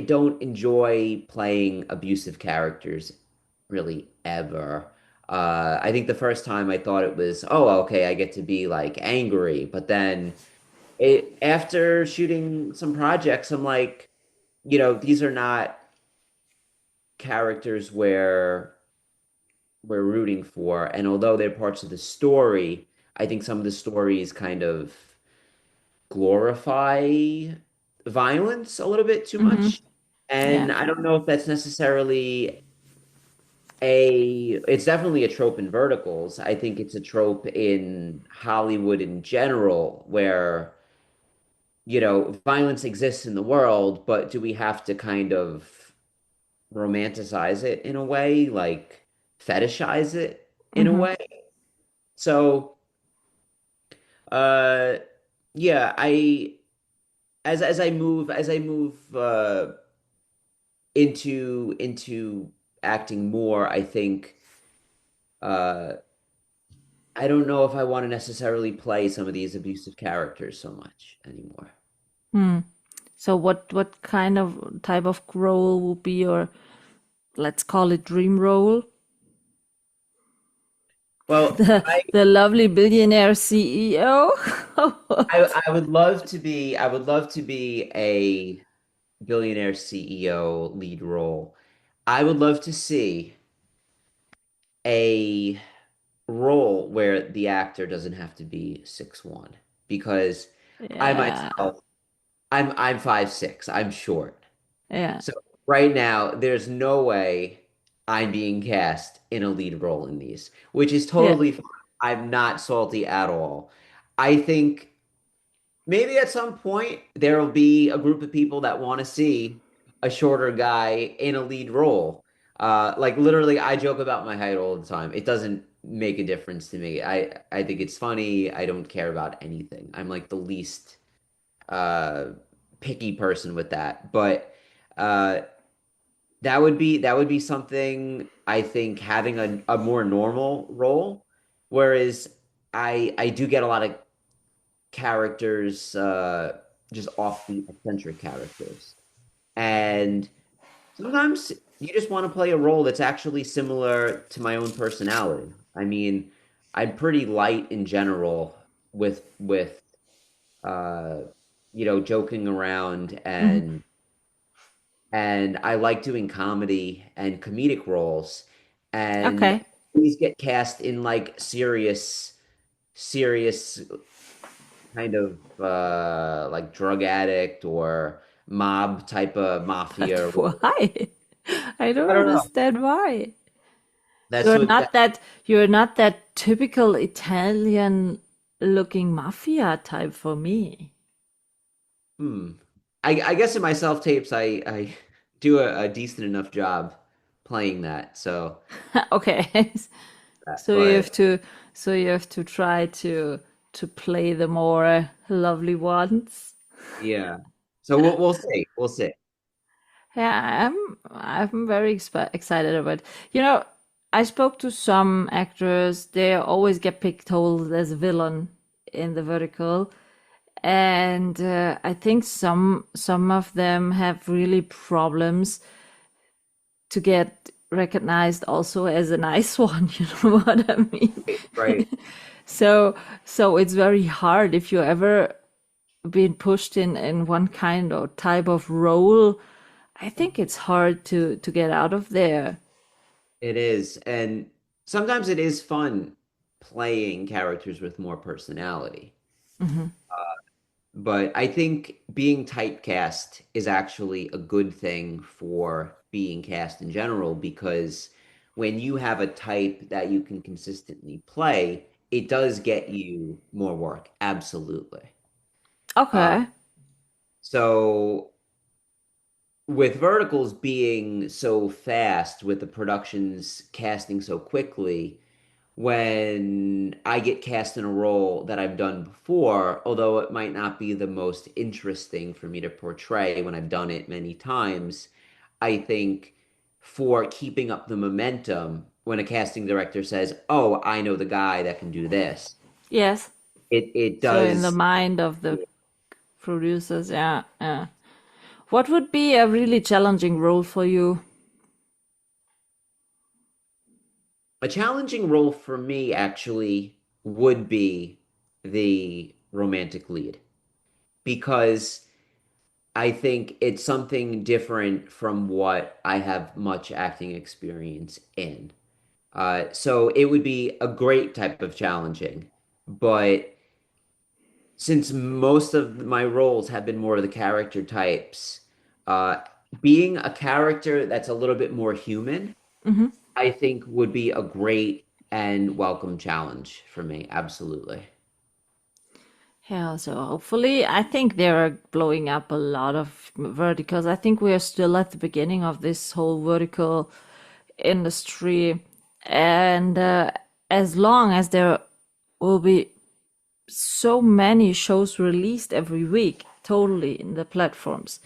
don't enjoy playing abusive characters really ever. I think the first time I thought it was, oh, okay, I get to be like angry, but then after shooting some projects, I'm like, these are not characters where we're rooting for, and although they're parts of the story, I think some of the stories kind of glorify violence a little bit too Mhm. much. And Yeah. I don't know if that's necessarily it's definitely a trope in verticals. I think it's a trope in Hollywood in general where, violence exists in the world, but do we have to kind of romanticize it in a way, like fetishize it in a Mhm. way? So, uh, yeah, I as I move into acting more, I think uh I don't know if I want to necessarily play some of these abusive characters so much anymore. Hmm. So what kind of type of role would be your, let's call it, dream role? Well, The lovely billionaire CEO? I would love to be a billionaire CEO lead role. I would love to see a role where the actor doesn't have to be 6'1", because I Yeah, myself I'm 5'6". I'm short. yeah, So right now there's no way I'm being cast in a lead role in these, which is yeah. totally fine. I'm not salty at all. I think maybe at some point there will be a group of people that want to see a shorter guy in a lead role. Like literally, I joke about my height all the time. It doesn't make a difference to me. I think it's funny. I don't care about anything. I'm like the least uh picky person with that. But uh that would be something, I think, having a more normal role. Whereas I do get a lot of characters, just offbeat, eccentric characters. And sometimes you just want to play a role that's actually similar to my own personality. I mean, I'm pretty light in general with uh, joking around, Mhm. and I like doing comedy and comedic roles, and Okay. these get cast in like serious kind of like drug addict or mob type of But mafia role. why? I don't I don't know. understand why. That's You're what that, not that you're not that typical Italian looking mafia type for me. hmm. I guess in my self tapes I do a decent enough job playing that. So Okay. So you have but to try to play the more lovely ones. yeah. So we'll see. We'll see. Yeah, I'm very excited about. You know, I spoke to some actors. They always get picked told as a villain in the vertical, and I think some of them have really problems to get recognized also as a nice one. You know what I mean? Right. So it's very hard if you ever been pushed in one kind or type of role. I think it's hard to get out of there. It is. And sometimes it is fun playing characters with more personality. Hmm. But I think being typecast is actually a good thing for being cast in general, because when you have a type that you can consistently play, it does get you more work. Absolutely. Uh, Okay. so with verticals being so fast, with the productions casting so quickly, when I get cast in a role that I've done before, although it might not be the most interesting for me to portray when I've done it many times, I think for keeping up the momentum, when a casting director says, "Oh, I know the guy that can do this," Yes. it So in the does. mind of the producers, yeah, yeah. What would be a really challenging role for you? A challenging role for me actually would be the romantic lead, because I think it's something different from what I have much acting experience in. So it would be a great type of challenging, but since most of my roles have been more of the character types, uh, being a character that's a little bit more human, Hmm. I think would be a great and welcome challenge for me. Absolutely. Yeah, so hopefully, I think they're blowing up a lot of verticals. I think we are still at the beginning of this whole vertical industry. And as long as there will be so many shows released every week, totally in the platforms.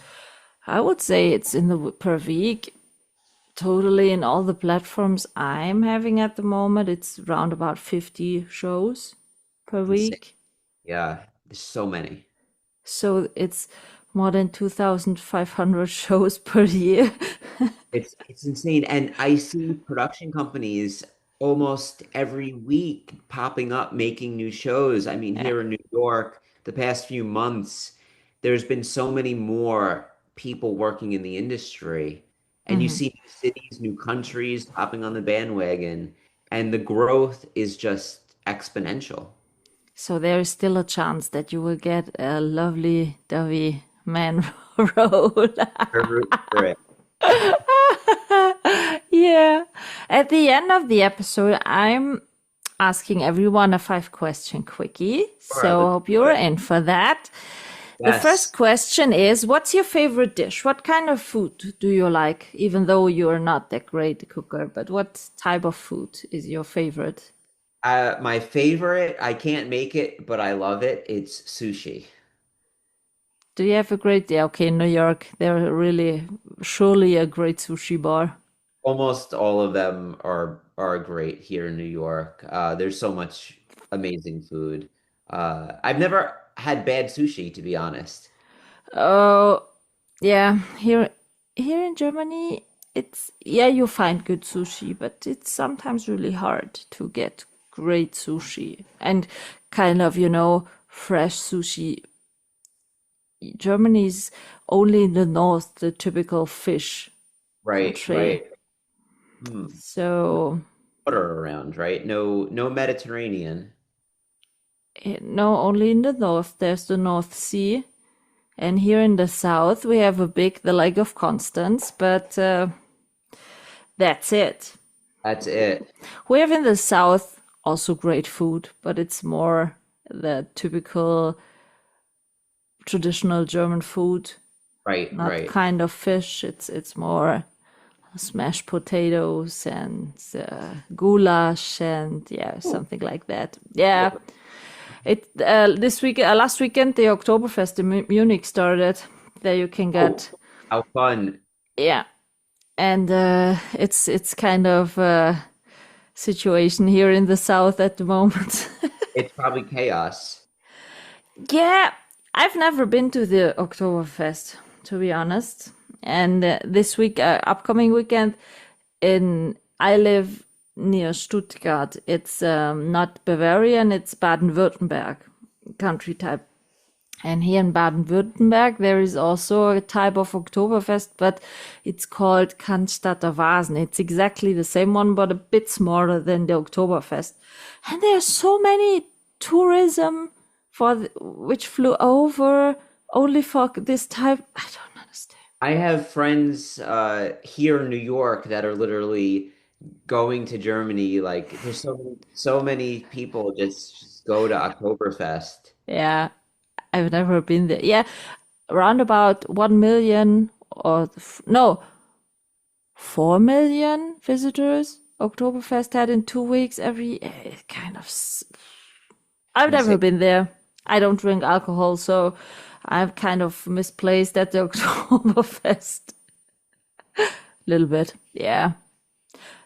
I would say it's in the per week, totally in all the platforms I'm having at the moment. It's around about 50 shows per Insane. week. Yeah, there's so many. So it's more than 2,500 shows per year. It's insane. And I see production companies almost every week popping up making new shows. I mean, Yeah. here in New York, the past few months, there's been so many more people working in the industry. And you Mhm. see new cities, new countries hopping on the bandwagon, and the growth is just exponential. So there is still a chance that you will get a lovely dovey man role. I root for it. Yeah. At the end of the episode, I'm asking everyone a 5 question quickie. All right, So let's hope do you're it. in for that. The first Yes. question is, what's your favorite dish? What kind of food do you like? Even though you're not that great cooker, but what type of food is your favorite? My favorite, I can't make it, but I love it. It's sushi. Do you have a great, yeah, okay, in New York, they're really surely a great sushi bar. Almost all of them are great here in New York. There's so much amazing food. I've never had bad sushi, to be honest. Oh, yeah, here in Germany, it's yeah, you find good sushi, but it's sometimes really hard to get great sushi and kind of, fresh sushi. Germany's only in the north, the typical fish Right, country. right. Hmm. So, Water around, right? No Mediterranean. no, only in the north, there's the North Sea. And here in the south, we have the Lake of Constance, but that's it. That's it. We have in the south also great food, but it's more the typical traditional German food, Right, not right. kind of fish. It's more smashed potatoes and goulash and yeah, Ooh, something like that. Yeah, love it. it last weekend the Oktoberfest in Munich started. There you can Oh, get how fun. yeah, and it's kind of a situation here in the south at the moment. It's probably chaos. Yeah, I've never been to the Oktoberfest, to be honest. And this week, upcoming weekend, I live near Stuttgart. It's not Bavarian, it's Baden-Württemberg country type. And here in Baden-Württemberg, there is also a type of Oktoberfest, but it's called Cannstatter Vasen. It's exactly the same one, but a bit smaller than the Oktoberfest. And there are so many tourism which flew over only for this type. I don't understand. I have friends here in New York that are literally going to Germany. Like, there's so many people just go to Oktoberfest. Yeah, I've never been there. Yeah, around about 1 million or no, 4 million visitors Oktoberfest had in 2 weeks every kind of. I've never Insane. been there. I don't drink alcohol, so I'm kind of misplaced at the Oktoberfest. A little bit, yeah.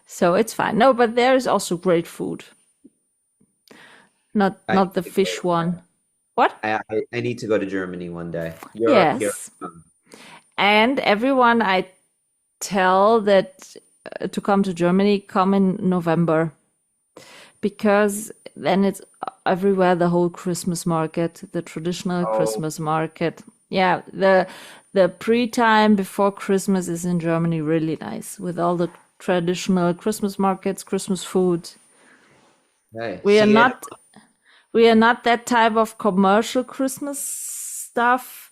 So it's fine. No, but there is also great food. Not I, not the fish one. What? I need to go to Germany one day. Europe, Europe. Yes. And everyone I tell that to come to Germany, come in November because then it's everywhere the whole Christmas market, the traditional Oh, Christmas market. Yeah, the pre-time before Christmas is in Germany really nice with all the traditional Christmas markets, Christmas food. okay. We are See it. not we are not that type of commercial Christmas stuff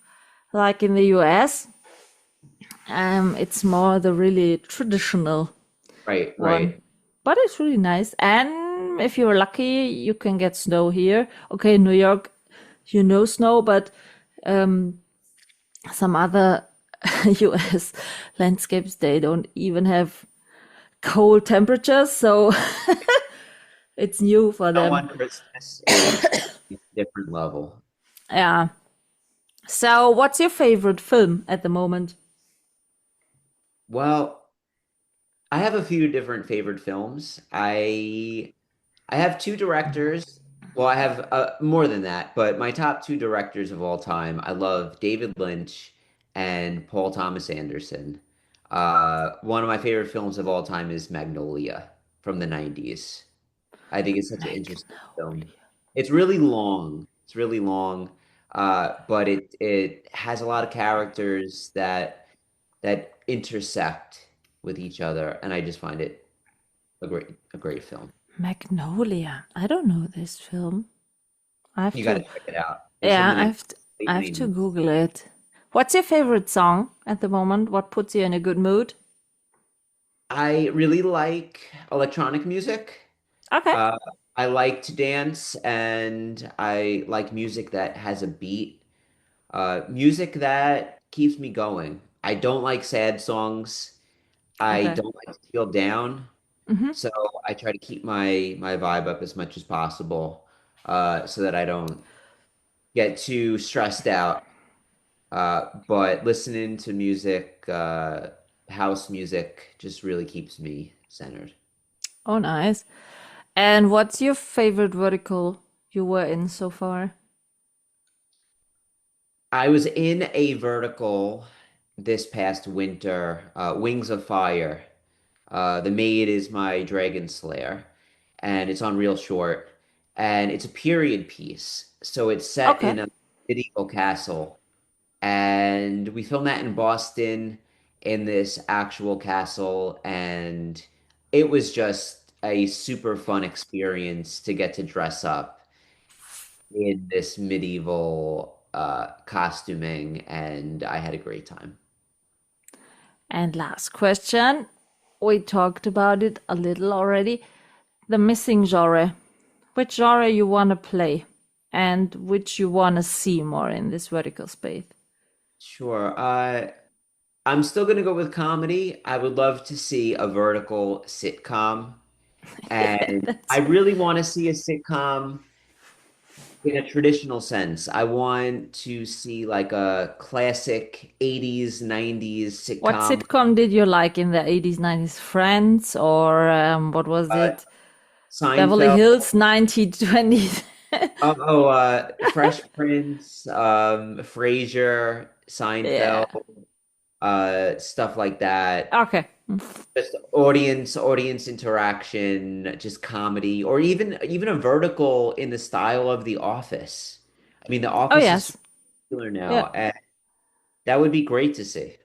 like in the US. It's more the really traditional Right, one. right. But it's really nice. And if you're lucky, you can get snow here. Okay, New York, snow, but some other US landscapes, they don't even have cold temperatures. So it's new for No them. wonder it's a different level. Yeah. So, what's your favorite film at the moment? Well, I have a few different favorite films. I have two directors. Well, I have more than that, but my top two directors of all time, I love David Lynch and Paul Thomas Anderson. One of my favorite films of all time is Magnolia from the 90s. I think it's such an interesting film. Magnolia. It's really long. It's really long, but it has a lot of characters that intersect with each other, and I just find it a great film. Magnolia. I don't know this film. I have You got to to. check it out. It's from Yeah, the I late have to 90s. Google it. What's your favorite song at the moment? What puts you in a good mood? I really like electronic music. Okay. Uh, I like to dance, and I like music that has a beat. Music that keeps me going. I don't like sad songs. I Okay. don't like to feel down. Mm-hmm. So I try to keep my vibe up as much as possible, so that I don't get too stressed out. But listening to music, house music, just really keeps me centered. Oh, nice. And what's your favorite vertical you were in so far? I was in a vertical this past winter, Wings of Fire. The maid is my dragon slayer, and it's on real short, and it's a period piece. So it's set Okay. in a medieval castle, and we filmed that in Boston in this actual castle, and it was just a super fun experience to get to dress up in this medieval costuming, and I had a great time. And last question. We talked about it a little already. The missing genre. Which genre you want to play and which you want to see more in this vertical space. Sure. I'm still gonna go with comedy. I would love to see a vertical sitcom, and I That's really want to see a sitcom in a traditional sense. I want to see like a classic 80s, 90s what sitcom. sitcom did you like in the 80s, 90s? Friends or what was Uh, it? Beverly Seinfeld. Hills 1920s. Fresh Prince, Frasier, Yeah. Seinfeld, stuff like that. Okay. Just audience interaction, just comedy, or even a vertical in the style of The Office. I mean, The Oh, Office is so yes. popular Yeah. now, and that would be great to see.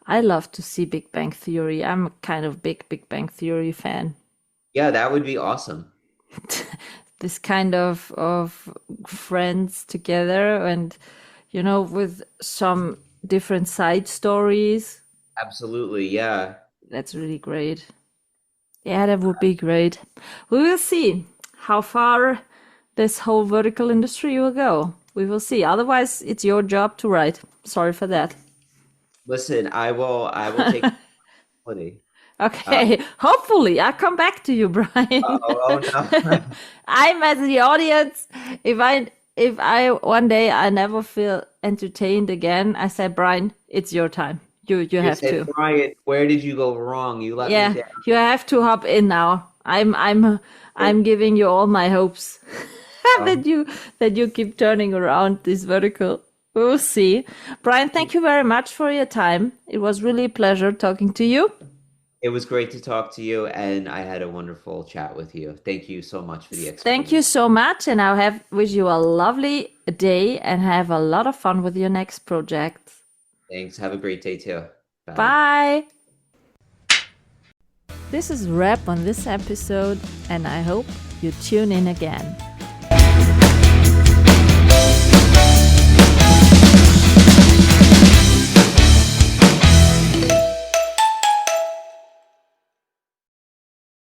I love to see Big Bang Theory. I'm a kind of Big Bang Theory fan. Yeah, that would be awesome. This kind of friends together and with some different side stories. Absolutely, yeah. That's really great. Yeah, that would be great. We will see how far this whole vertical industry will go. We will see. Otherwise, it's your job to write. Sorry for that. Listen, I will take quality. Uh, Okay, hopefully I'll come back to you, Brian. oh no. I'm as the audience. If I one day I never feel entertained again, I say, Brian, it's your time. You You have said, to. Brian, where did you go wrong? You let me Yeah, down. you have to hop in now. I'm giving you all my hopes Oh, that you keep turning around this vertical. We'll see. Brian, thank you very much for your time. It was really a pleasure talking to you. it was great to talk to you, and I had a wonderful chat with you. Thank you so much for the Thank you explanation. so much, and I have wish you a lovely day and have a lot of fun with your next project. Thanks. Have a great day too. Bye. Bye. This is a wrap on this episode, and I hope you tune in again.